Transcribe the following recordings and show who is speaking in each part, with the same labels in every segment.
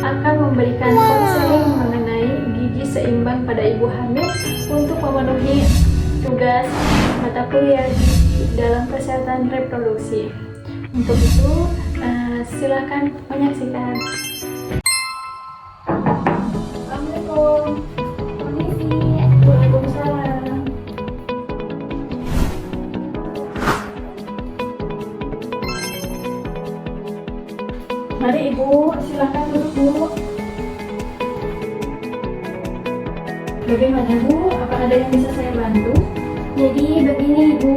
Speaker 1: akan memberikan konseling mengenai gizi seimbang pada ibu hamil untuk memenuhi tugas mata kuliah dalam kesehatan reproduksi. Untuk itu, silakan menyaksikan. Assalamualaikum.
Speaker 2: Permisi.
Speaker 1: Waalaikumsalam. Mari Ibu, silakan duduk dulu. Bagaimana Bu? Apa ada yang bisa saya bantu?
Speaker 2: Jadi begini Ibu,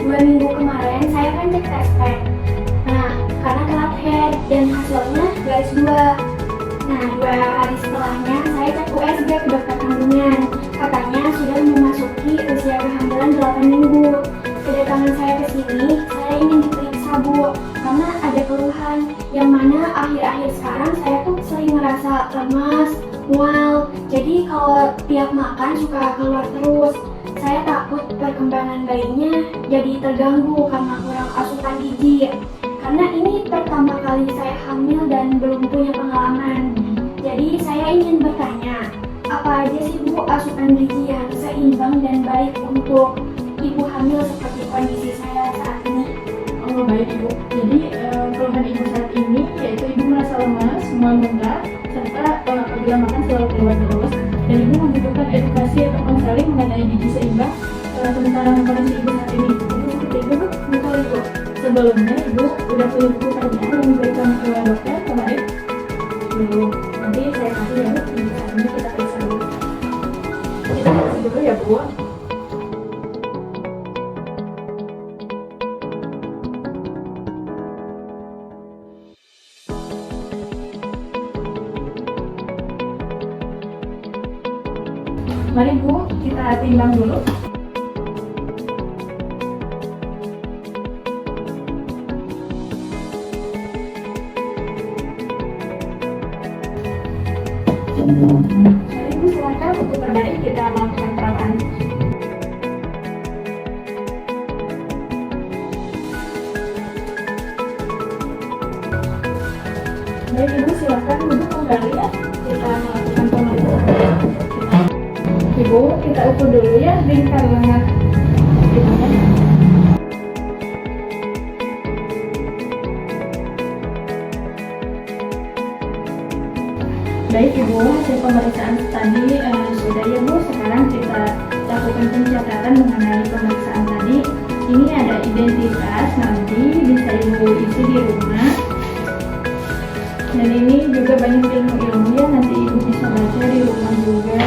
Speaker 2: 2 minggu kemarin saya kan cek testek. Nah, karena telat head dan hasilnya garis 2. Nah, 2 hari setelahnya saya cek USG ke dokter kandungan. Katanya sudah memasuki usia kehamilan 8 minggu. Kedatangan saya ke sini, saya ingin diperiksa Bu, karena ada keluhan yang mana akhir-akhir sekarang saya tuh sering ngerasa lemas, mual. Jadi kalau tiap makan suka keluar terus. Saya takut perkembangan bayinya jadi terganggu karena kurang asupan gizi. Karena ini pertama kali saya hamil dan belum punya pengalaman. Jadi saya ingin bertanya, apa aja sih Bu asupan gizi yang seimbang dan baik untuk ibu hamil seperti kondisi saya saat ini?
Speaker 1: Oh baik Ibu. Jadi keluhan Ibu saat ini yaitu Ibu merasa lemas, mual muntah, serta apabila makan selalu keluar terus. Dan Ibu membutuhkan edukasi atau konseling mengenai gizi seimbang tentang kondisi Ibu saat ini. Jadi seperti itu Bu, betul Ibu. Sebelumnya Ibu udah punya buku kerjaan yang diberikan ke dokter kemarin? Belum. Nanti saya kasih ya Bu. Saat ini kita periksa dulu. Kita kasih dulu ya Bu. Mari Bu, kita timbang dulu. Mari Bu, silakan untuk berdiri kita melakukan perabaan. Baik Ibu, silakan duduk kembali ya. Kita melakukan pemeriksaan. Ibu, kita ukur dulu ya lingkar lengan ibunya. Baik Ibu, hasil pemeriksaan tadi sudah ya Bu. Sekarang kita lakukan pencatatan mengenai pemeriksaan tadi. Ini ada identitas, nanti bisa Ibu isi di rumah. Dan ini juga banyak ilmu-ilmu ya, nanti Ibu bisa baca di rumah juga.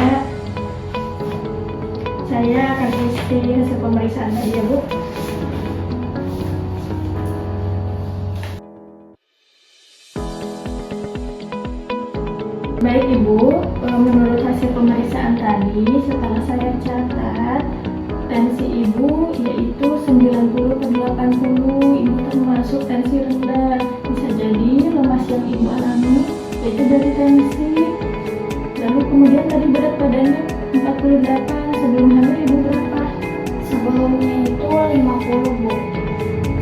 Speaker 1: Saya akan isi hasil pemeriksaan tadi ya Bu. Baik Ibu, menurut hasil pemeriksaan tadi setelah saya catat, tensi Ibu yaitu 90/80. Ibu termasuk tensi rendah. Bisa jadi lemas yang Ibu alami yaitu dari tensi. Lalu kemudian tadi berat badannya 48. Sebelum hamil Ibu berapa?
Speaker 2: Sebelumnya itu 50 Bu.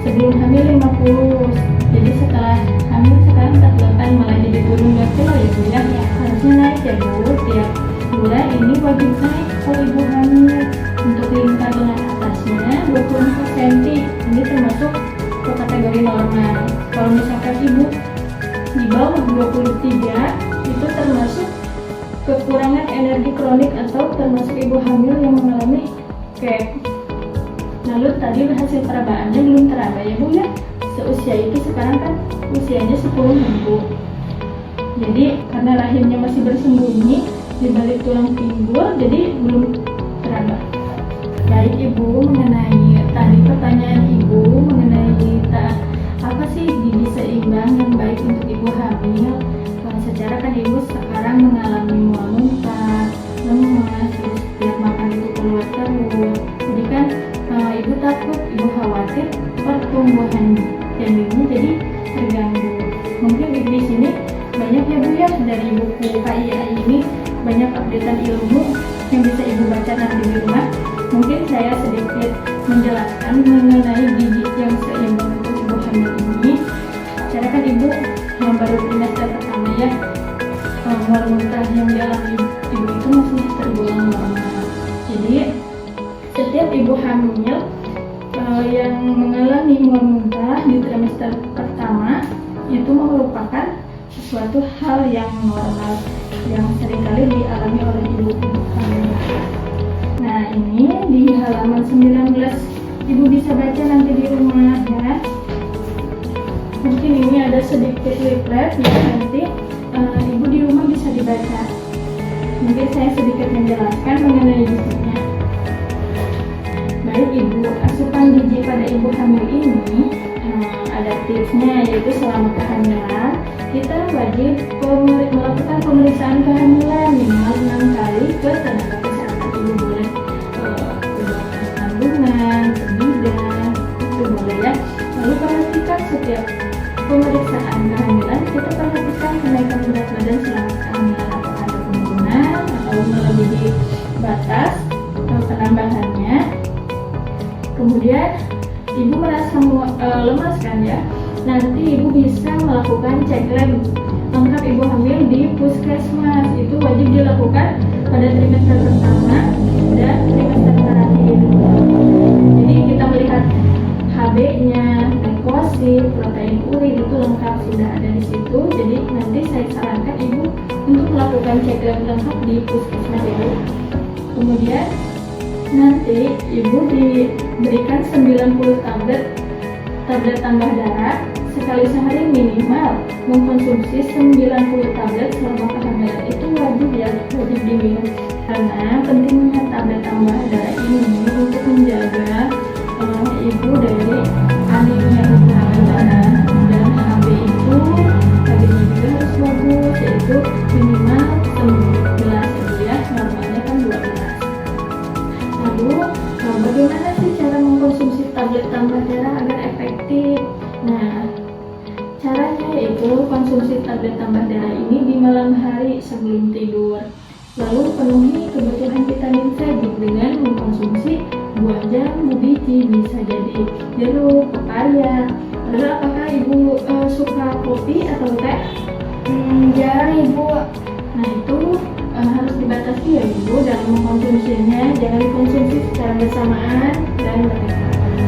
Speaker 1: Sebelum hamil 50. Jadi setelah hamil sekarang 48, malah jadi turun 2 kilo ya Bu ya. Harusnya naik ya Bu. Tiap bulan ini wajib naik kalau Ibu hamil. Untuk lingkar lengan atasnya 24 cm. Ini termasuk ke kategori normal. Kalau misalkan Ibu di bawah 23 itu termasuk kekurangan energi kronik atau termasuk ibu hamil yang mengalami KEP. Lalu tadi hasil perabaannya belum teraba ya Bu ya. Seusia itu sekarang kan usianya 10 minggu. Jadi karena rahimnya masih bersembunyi di balik tulang pinggul, jadi belum teraba. Baik Ibu, mengenai tadi pertanyaan Ibu mengenai apa sih gizi seimbang yang baik untuk ibu hamil. Secara kan Ibu sekarang mengalami mual muntah, lemas, terus tiap makan itu keluar terus. Jadi kan Ibu takut, Ibu khawatir pertumbuhan janinnya jadi terganggu. Mungkin di sini banyak ya Bu ya, dari buku KIA ini banyak updatean ilmu yang bisa Ibu baca nanti di rumah. Mungkin saya sedikit menjelaskan mengenai gizi yang seimbang untuk ibu hamil ini. Secara kan Ibu yang baru trimester pertama supaya mual muntah yang dialami ibu itu masih tergolong normal. Jadi setiap ibu hamil yang mengalami mual muntah di trimester pertama itu merupakan sesuatu hal yang normal yang seringkali dialami oleh ibu-ibu hamil. Nah, ini di halaman 19 ibu bisa baca nanti di rumah ya. Mungkin ini ada sedikit leaflet ya, nanti ibu di rumah bisa dibaca. Mungkin saya sedikit menjelaskan mengenai gizinya. Baik ibu, asupan gizi pada ibu hamil ini ada tipsnya, yaitu selama kehamilan kita wajib melakukan pemeriksaan kehamilan minimal 6 kali ke tenaga kesehatan. Ibu boleh ke dokter kandungan, ke bidan, itu boleh ya. Lalu perhatikan setiap pemeriksaan kehamilan, kita perhatikan kenaikan berat badan selama kehamilan, apakah ada penurunan atau melebihi batas penambahannya. Kemudian ibu merasa lemas kan ya, nanti ibu bisa melakukan cek lab lengkap ibu hamil di puskesmas. Itu wajib dilakukan pada trimester pertama dan trimester terakhir. Jadi kita melihat HB-nya, leukosit, protein urin itu lengkap sudah ada di situ. Jadi nanti saya sarankan ibu untuk melakukan cek lab lengkap di puskesmas dulu. Kemudian nanti ibu diberikan 90 tablet tambah darah sekali sehari, minimal mengkonsumsi 90 tablet selama kehamilan. Itu wajib ya, wajib diminum, karena pentingnya tablet tambah darah ini untuk menjaga ibu dari anemia kekurangan darah. Dan HB itu HB-nya juga harus bagus, yaitu minimal 11 ya, normalnya kan 12. Lalu bagaimana sih cara mengkonsumsi tablet tambah darah agar efektif? Nah, caranya yaitu konsumsi tablet tambah darah ini di malam hari sebelum tidur. Lalu penuhi kebutuhan vitamin C dengan mengkonsumsi buah jambu, biji, bisa jadi jeruk, pepaya. Lalu apakah ibu suka kopi atau teh?
Speaker 2: Jarang ibu.
Speaker 1: Nah, itu harus dibatasi ya ibu dalam mengkonsumsinya, jangan dikonsumsi secara bersamaan dan bertepatan.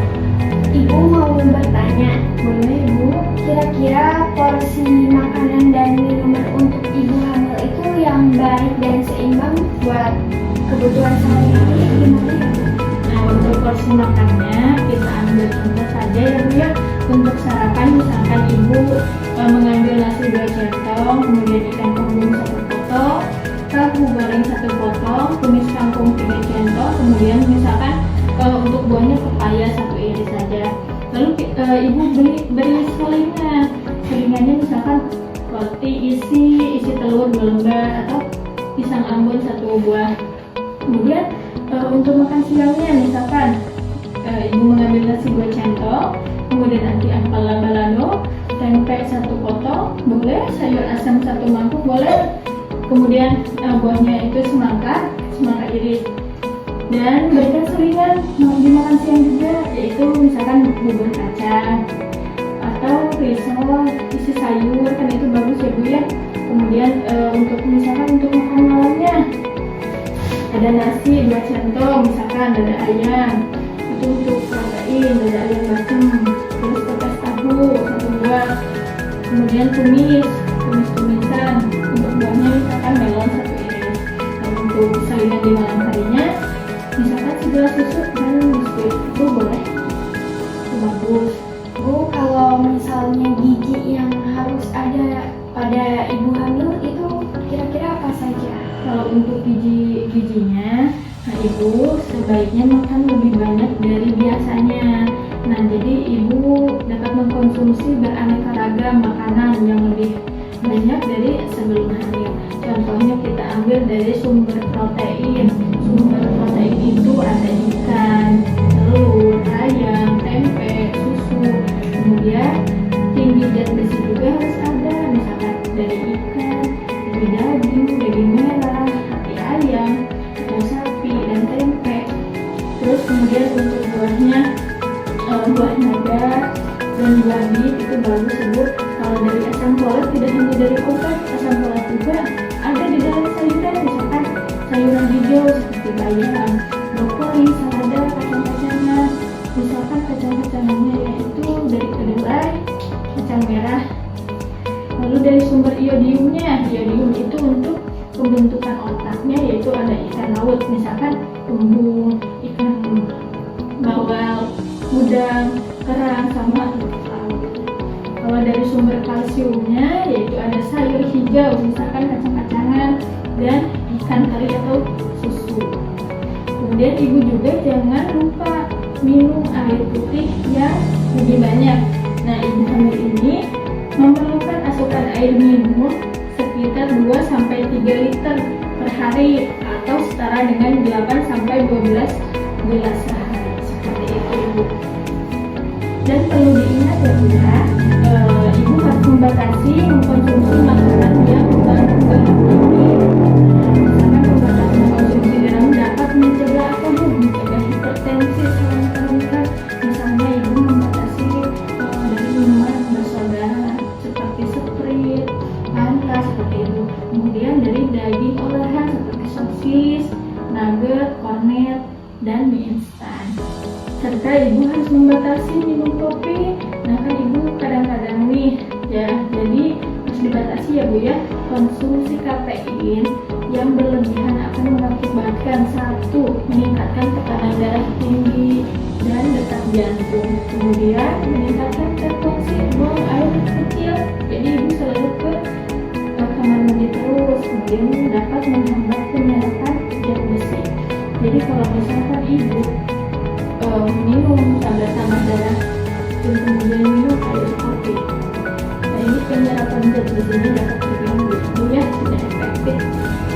Speaker 2: Ibu mau bertanya,
Speaker 1: Boleh ibu?
Speaker 2: kira-kira porsi makanan dan minuman untuk ibu hamil itu yang baik dan seimbang buat kebutuhan sehari-hari gimana ya Bu?
Speaker 1: Nah, untuk porsi makannya kita ambil contoh saja ya Bu ya. Untuk sarapan misalkan ibu mengambil nasi 2 centong, kemudian ikan kembung 1 potong, tahu goreng 1 potong, tumis kangkung 3 centong, kemudian misalkan untuk buahnya pepaya 1 iris saja. Lalu ibu beri selingannya misalkan roti isi telur 2 lembar atau pisang ambon 1 buah. Kemudian untuk makan siangnya misalkan ibu mengambil nasi 2 centong, kemudian nanti ampela balado, tempe 1 potong, boleh, sayur asam 1 mangkuk boleh. Kemudian buahnya itu semangka iris. Dan berikan selingan mau dimakan siang juga, yaitu misalkan bubur kacang atau risol isi sayur, kan itu bagus ya Bu ya. Kemudian untuk makan malamnya ada nasi 2 centong, misalkan dada ayam, itu untuk protein, dada ayam bacem, terus pepes tahu 1 buah, kemudian tumisan, untuk buahnya misalkan melon 1 iris. Dan untuk salingan di malam harinya misalkan segelas susu dan biskuit, itu boleh, itu bagus.
Speaker 2: Bu, kalau misalnya gizi yang harus ada pada ibu hamil itu kira-kira apa saja?
Speaker 1: Kalau untuk gizinya, nah ibu sebaiknya makan lebih banyak dari biasanya. Nah, jadi ibu dapat mengkonsumsi beraneka ragam makanan yang lebih banyak dari sebelum hamil. Contohnya kita ambil dari sumber protein. Sumber protein itu ada ikan, telur, ayam, tempe, susu. Kemudian tinggi zat besi juga harus ada, misalkan dari ikan, dari daging merah, hati ayam, atau sapi dan tempe. Terus kemudian untuk buahnya, buah naga dan buah bit itu bagus ibu. Kalau dari asam folat tidak hanya dari obat, asam otaknya, yaitu ada ikan laut, misalkan umbung, ikan bawal, udang, kerang, sama rumput laut. Kalau dari sumber kalsiumnya, yaitu ada sayur hijau, misalkan kacang-kacangan dan ikan teri atau susu. Kemudian ibu juga jangan lupa minum air putih yang lebih banyak. Nah, ibu hamil ini memerlukan asupan air minum sekitar 2-3 liter per hari atau setara dengan 8-12 gelas sehari, seperti itu ibu. Dan perlu diingat ya Bu ya, ibu harus membatasi mengkonsumsi makanan yang berlemak tinggi. Misalkan pembatasan mengkonsumsi garam dapat mencegah apa Bu? Mencegah hipertensi selain meningkat. Misalnya ibu membatasi dari minuman bersoda seperti Sprite, Fanta seperti itu. Kemudian dari daging olahan seperti sosis, nugget, kornet, dan mie instan. Serta ibu harus membatasi minum kopi. Nah kan ibu kadang-kadang nih ya, jadi harus dibatasi ya Bu ya. Konsumsi kafein yang berlebihan akan mengakibatkan 1. Meningkatkan tekanan darah tinggi dan detak jantung. Kemudian meningkatkan frekuensi buang air kecil. Jadi ibu selalu ke kamar mandi terus. Kemudian dapat menghambat penyerapan zat besi. Jadi kalau misalkan ibu minum tablet tambah darah dan kemudian minum air kopi, nah ini penyerapan zat besinya dapat terganggu, ya tidak efektif.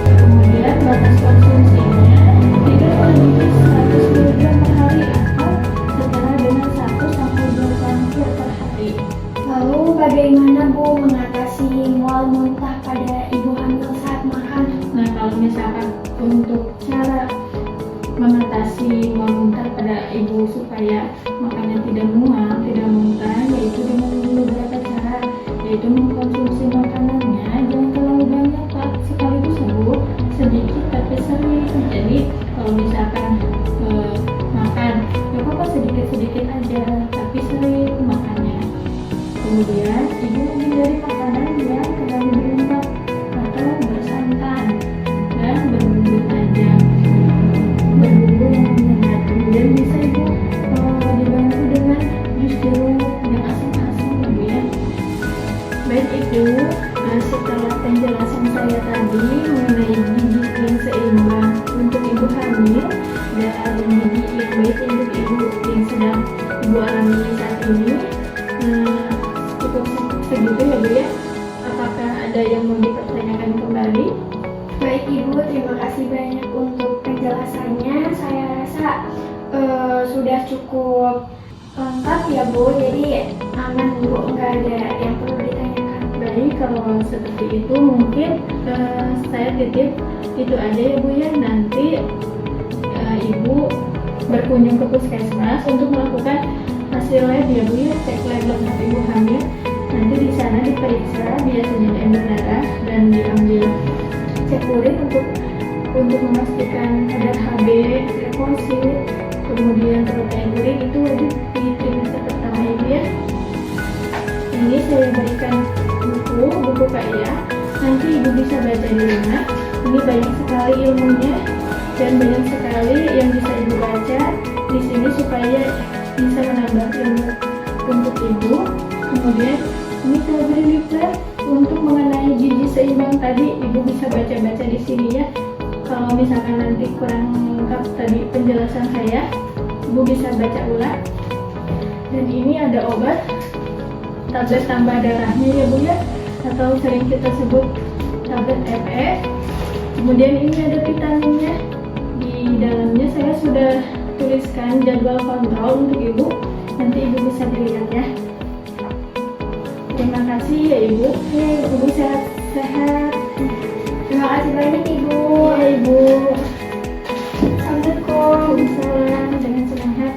Speaker 1: Kemudian batas konsumsinya tidak melebihi 100 mg per hari atau setara dengan 1-2 liter per hari.
Speaker 2: Lalu bagaimana Bu mengatasi mual muntah pada ibu hamil saat makan?
Speaker 1: Nah kalau misalkan untuk cara mengatasi mual muntah pada ibu supaya makannya tidak mual, tidak muntah, yaitu dengan beberapa cara, yaitu mengkonsumsi makanannya jangan terlalu banyak Pak, sekaligus Bu, sedikit tapi sering. Jadi kalau misalkan makan, ya apa sedikit-sedikit aja tapi sering makannya. Kemudian ibu menghindari makanan yang terlalu berlemak atau bersantan dan berbumbu tajam, berbumbu yang menyengat. Kemudian bisa ibu dibantu dengan jus jeruk yang asam-asam ya Bu ya. Baik itu, setelah penjelasan saya tadi mengenai gizi yang seimbang untuk ibu hamil dan gizi yang baik untuk ibu yang sedang ibu alami saat ini, cukup segitu ya Bu ya. Apakah ada yang mau dipertanyakan kembali?
Speaker 2: Baik Ibu, terima kasih banyak untuk penjelasannya. Saya rasa sudah cukup lengkap ya Bu, jadi aman Bu, nggak ada yang perlu ditanyakan.
Speaker 1: Baik, kalau seperti itu mungkin saya titip itu aja ya Bu ya. Nanti ibu berkunjung ke puskesmas untuk melakukan hasil lab ya Bu ya, cek lab lengkap ibu hamil. Nanti di sana diperiksa, biasanya diambil darah dan diambil cek urin untuk memastikan kadar Hb, leukosit, kemudian protein urin itu wajib di trimester pertama ibu ya. Ini saya berikan buku KIA, nanti ibu bisa baca di rumah. Ini banyak sekali ilmunya dan banyak sekali yang bisa ibu baca di sini supaya bisa menambah ilmu untuk ibu. Kemudian ini saya beri leaflet untuk mengenai gizi seimbang tadi, ibu bisa baca-baca di sini ya. Kalau misalkan nanti kurang lengkap tadi penjelasan saya, ibu bisa baca ulang. Dan ini ada obat tablet tambah darahnya ya Bu ya, atau sering kita sebut tablet FE. Kemudian ini ada vitaminnya. Di dalamnya saya sudah tuliskan jadwal kontrol untuk ibu. Nanti ibu bisa dilihat ya. Terima kasih ya Ibu. Ibu sehat-sehat.
Speaker 2: Terima kasih banyak Ibu.
Speaker 1: Ya Ibu.
Speaker 2: Assalamualaikum.
Speaker 1: Waalaikumsalam. Dengan senang hati.